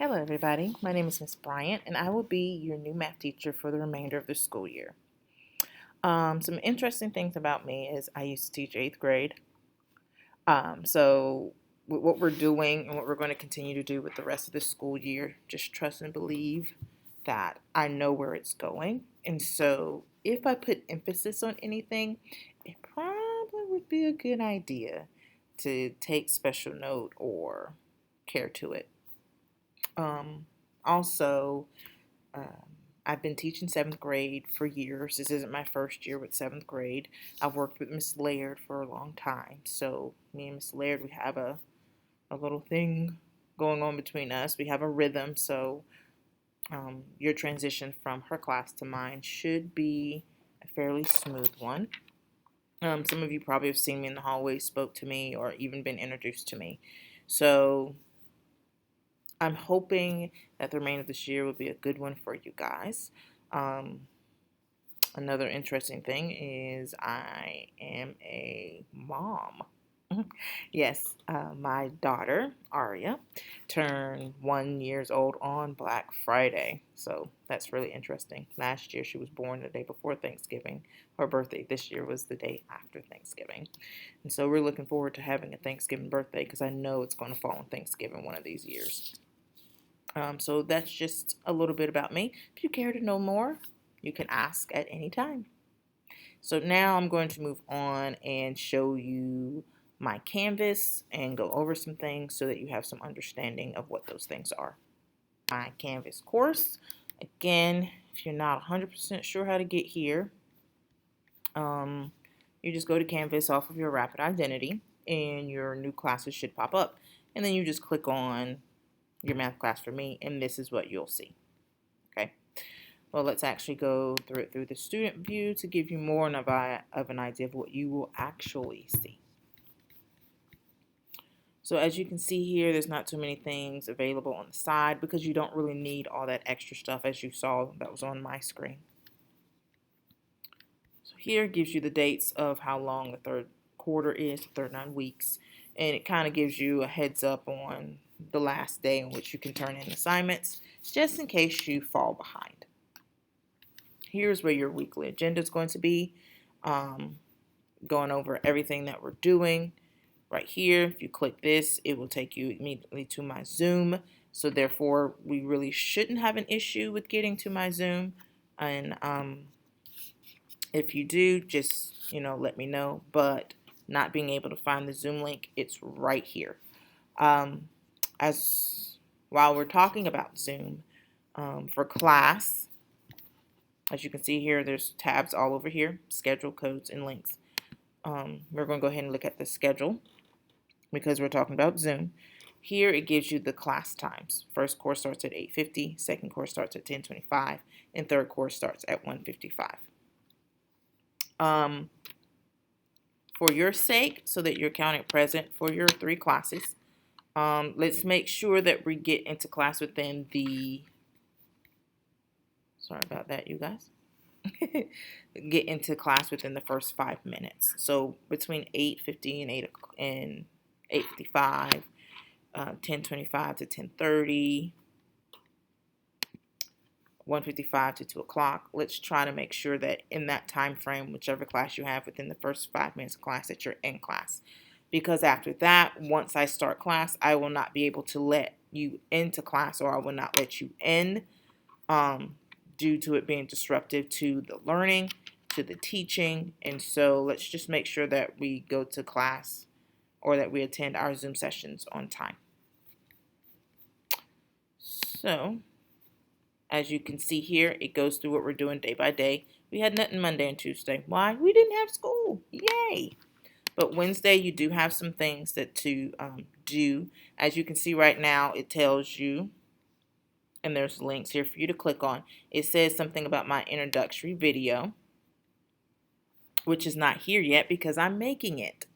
Hello, everybody. My name is Miss Bryant, and I will be your new math teacher for the remainder of the school year. Some interesting things about me is I used to teach eighth grade. So, with what we're doing and what we're going to continue to do with the rest of the school year, just trust and believe that I know where it's going. And so, if I put emphasis on anything, it probably would be a good idea to take special note or care to it. Um, also, um, I've been teaching seventh grade for years. This isn't my first year with seventh grade. I've worked with Miss Laird for a long time. So, me and Miss Laird, we have a little thing going on between us. We have a rhythm. So, your transition from her class to mine should be a fairly smooth one. Some of you probably have seen me in the hallway, spoke to me, or even been introduced to me. So, I'm hoping that the remainder of this year will be a good one for you guys. Um, Another interesting thing is I am a mom. Yes, my daughter, Aria, turned 1 year old on Black Friday. So that's really interesting. Last year she was born the day before Thanksgiving. Her birthday this year was the day after Thanksgiving. And so we're looking forward to having a Thanksgiving birthday because I know it's going to fall on Thanksgiving one of these years. So that's just a little bit about me. If you care to know more, you can ask at any time. So now I'm going to move on and show you my Canvas and go over some things so that you have some understanding of what those things are. My Canvas course, again, if you're not 100% sure how to get here, you just go to Canvas off of your Rapid Identity and your new classes should pop up. And then you just click on your math class for me, and this is what you'll see. Okay. Well, let's actually go through it through the student view to give you more of an idea of what you will actually see. So as you can see here, there's not too many things available on the side because you don't really need all that extra stuff as you saw that was on my screen. So here it gives you the dates of how long the third quarter is, the third 9 weeks, and it kind of gives you a heads up on the last day in which you can turn in assignments, just in case you fall behind. Here's where your weekly agenda is going to be, going over everything that we're doing. Right here, if you click this, it will take you immediately to my Zoom. So therefore, we really shouldn't have an issue with getting to my Zoom. And if you do, just let me know. But not being able to find the Zoom link, it's right here. As while we're talking about Zoom, for class, as you can see here, there's tabs all over here, schedule, codes, and links. We're going to go ahead and look at the schedule because we're talking about Zoom. Here it gives you the class times. First course starts at 8:50, second course starts at 10:25, and third course starts at 1:55. For your sake, so that you're counted present for your 3 classes, let's make sure that we get into class within the, sorry about that, you guys. Get into class within the first 5 minutes. So between 8:50 and 8:55, 10:25 to 10:30, 1:55 to 2 o'clock. Let's try to make sure that in that time frame, whichever class you have within the first 5 minutes of class, that you're in class. Because after that, once I start class, I will not be able to let you into class, or I will not let you in, due to it being disruptive to the learning, to the teaching. And so let's just make sure that we go to class or that we attend our Zoom sessions on time. So as you can see here, it goes through what we're doing day by day. We had nothing Monday and Tuesday. Why? We didn't have school. Yay! But Wednesday, you do have some things that to do. As you can see right now, it tells you, and there's links here for you to click on. It says something about my introductory video, which is not here yet because I'm making it.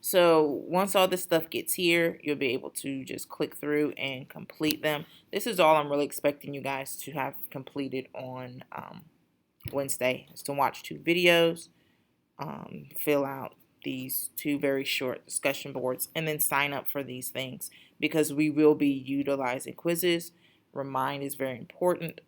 So once all this stuff gets here, you'll be able to just click through and complete them. This is all I'm really expecting you guys to have completed on Wednesday, is to watch 2 videos, fill out these 2 very short discussion boards, and then sign up for these things. because we will be utilizing quizzes. Remind is very important.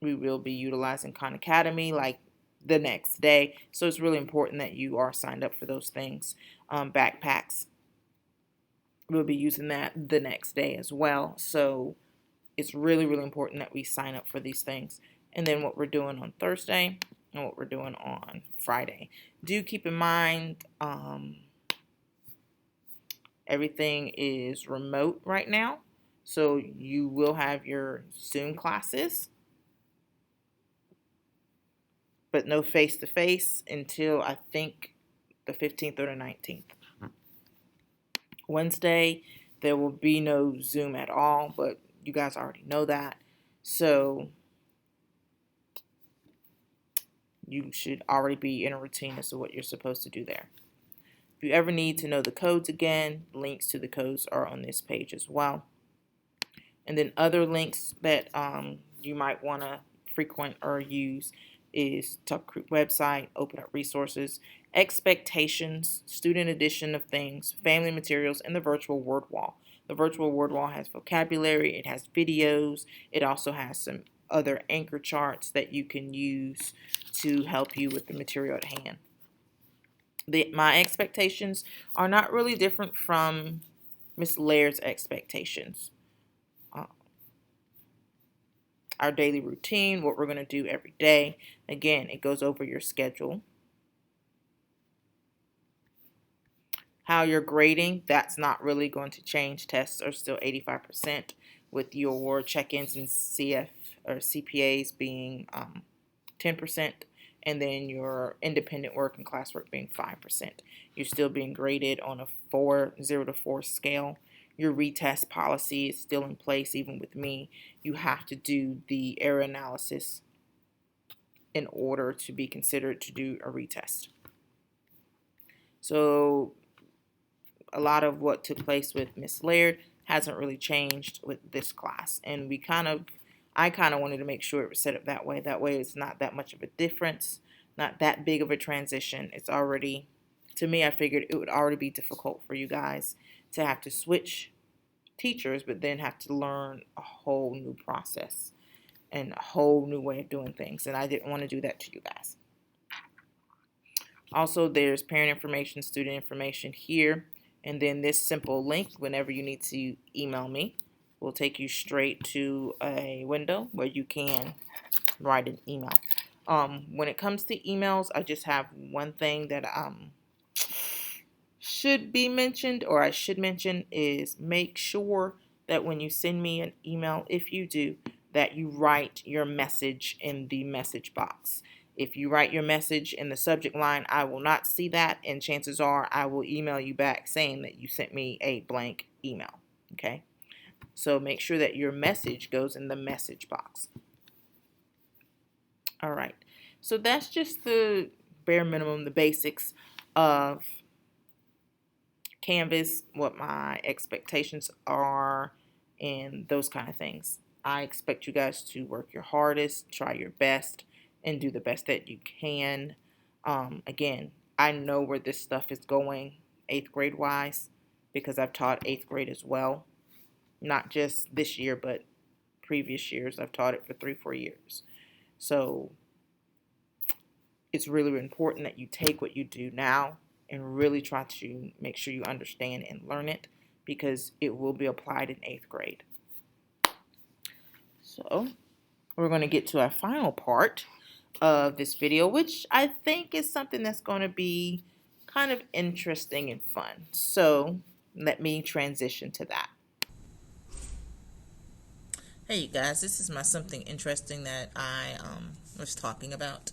We will be utilizing Khan Academy like the next day. So it's really important that you are signed up for those things. Backpacks, we'll be using that the next day as well. So it's really, really important that we sign up for these things. And then what we're doing on Thursday and what we're doing on Friday. Do keep in mind, everything is remote right now. So you will have your Zoom classes, but no face-to-face until I think the 15th or the 19th. Wednesday, there will be no Zoom at all, but you guys already know that. So you should already be in a routine as to what you're supposed to do there. If you ever need to know the codes again, links to the codes are on this page as well. And then other links that you might want to frequent or use is Tucker Creek website, Open Up Resources, Expectations, Student Edition of Things, Family Materials, and the Virtual Word Wall. The Virtual Word Wall has vocabulary, it has videos, it also has some other anchor charts that you can use to help you with the material at hand. My expectations are not really different from Miss Laird's expectations. Our daily routine, what we're going to do every day. Again, it goes over your schedule. How you're grading, that's not really going to change. Tests are still 85% with your check-ins and CPAs being 10%, and then your independent work and classwork being 5%. You're still being graded on a 0 to 4 scale. Your retest policy is still in place. Even with me, you have to do the error analysis in order to be considered to do a retest. So a lot of what took place with Miss Laird hasn't really changed with this class, and I kind of wanted to make sure it was set up that way. That way it's not that much of a difference, not that big of a transition. It's already, to me, I figured it would already be difficult for you guys to have to switch teachers, but then have to learn a whole new process and a whole new way of doing things. And I didn't want to do that to you guys. Also, there's parent information, student information here. And then this simple link, whenever you need to email me, will take you straight to a window where you can write an email. When it comes to emails, I just have one thing that should be mentioned, or I should mention, is make sure that when you send me an email, if you do, that you write your message in the message box. If you write your message in the subject line, I will not see that, and chances are I will email you back saying that you sent me a blank email. Okay? So make sure that your message goes in the message box. All right. So that's just the bare minimum, the basics of Canvas, what my expectations are, and those kind of things. I expect you guys to work your hardest, try your best, and do the best that you can. Again, I know where this stuff is going 8th grade wise, because I've taught 8th grade as well. Not just this year, but previous years. I've taught it for 3-4 years. So it's really important that you take what you do now and really try to make sure you understand and learn it, because it will be applied in 8th grade. So we're going to get to our final part of this video, which I think is something that's going to be kind of interesting and fun. So let me transition to that. Hey you guys, this is my something interesting that I was talking about.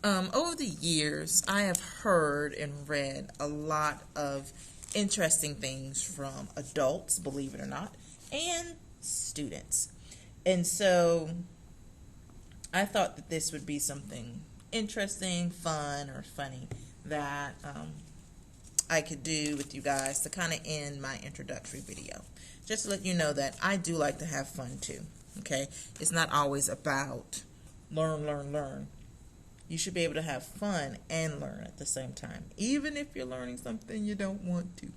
Over the years, I have heard and read a lot of interesting things from adults, believe it or not, and students. And so I thought that this would be something interesting, fun, or funny that I could do with you guys to kind of end my introductory video. Just to let you know that I do like to have fun too, okay? It's not always about learn. You should be able to have fun and learn at the same time, even if you're learning something you don't want to.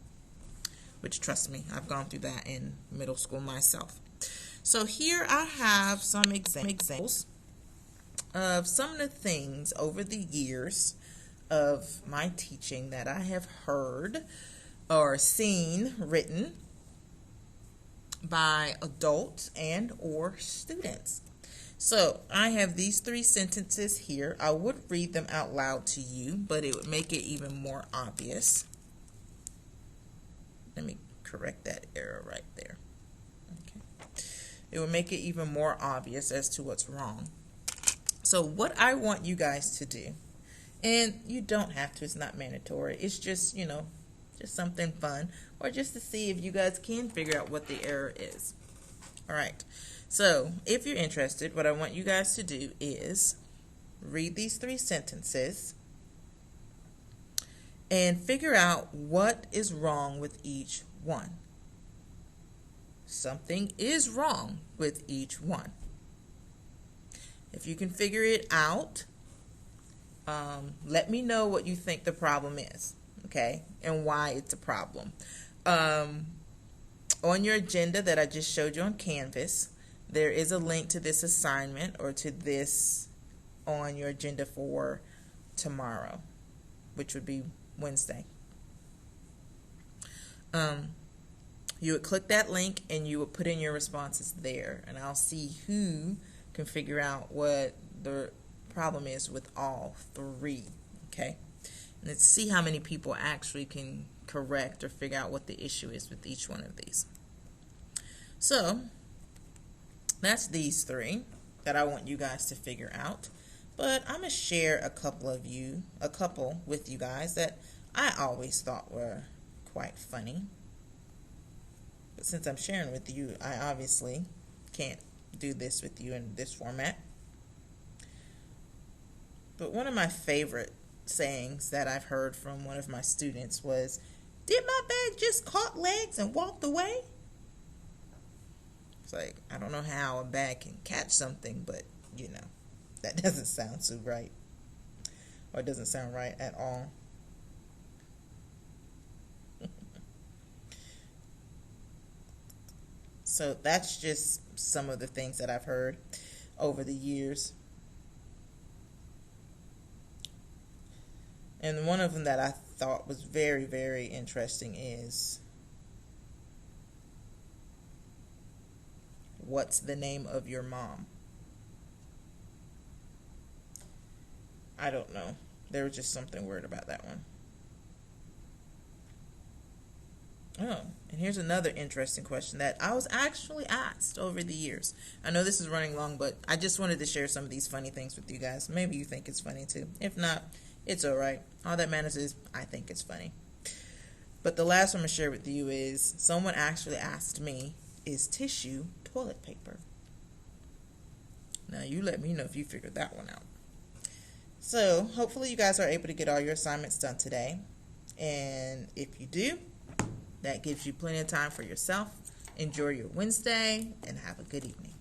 which, trust me, I've gone through that in middle school myself. So here I have some examples of some of the things over the years of my teaching that I have heard or seen written by adults and or students. So I have these 3 sentences here. I would read them out loud to you, but it would make it even more obvious. Let me correct that error right there. Okay. It would make it even more obvious as to what's wrong. So what I want you guys to do, and you don't have to, it's not mandatory, it's just, just something fun, or just to see if you guys can figure out what the error is. All right. So if you're interested, what I want you guys to do is read these 3 sentences and figure out what is wrong with each one. Something is wrong with each one. If you can figure it out, let me know what you think the problem is, okay, and why it's a problem. On your agenda that I just showed you on Canvas, there is a link to this assignment or to this on your agenda for tomorrow, which would be Wednesday. You would click that link and you would put in your responses there, and I'll see who can figure out what the problem is with all 3. Okay, let's see how many people actually can correct or figure out what the issue is with each one of these. So that's these 3 that I want you guys to figure out, but I'm gonna share a couple with you guys that I always thought were quite funny. But since I'm sharing with you, I obviously can't do this with you in this format. But one of my favorite sayings that I've heard from one of my students was, "Did my bag just caught legs and walked away?" It's like, I don't know how a bag can catch something, but that doesn't sound so right, or it doesn't sound right at all. So that's just some of the things that I've heard over the years. And one of them that I thought was very, very interesting is, "What's the name of your mom?" I don't know. There was just something weird about that one. Oh, and here's another interesting question that I was actually asked over the years. I know this is running long, but I just wanted to share some of these funny things with you guys. Maybe you think it's funny too. If not, it's all right. All that matters is I think it's funny. But the last one I'm going to share with you is, someone actually asked me, "Is tissue toilet paper?" Now you let me know if you figured that one out. So hopefully you guys are able to get all your assignments done today. And if you do, that gives you plenty of time for yourself. Enjoy your Wednesday and have a good evening.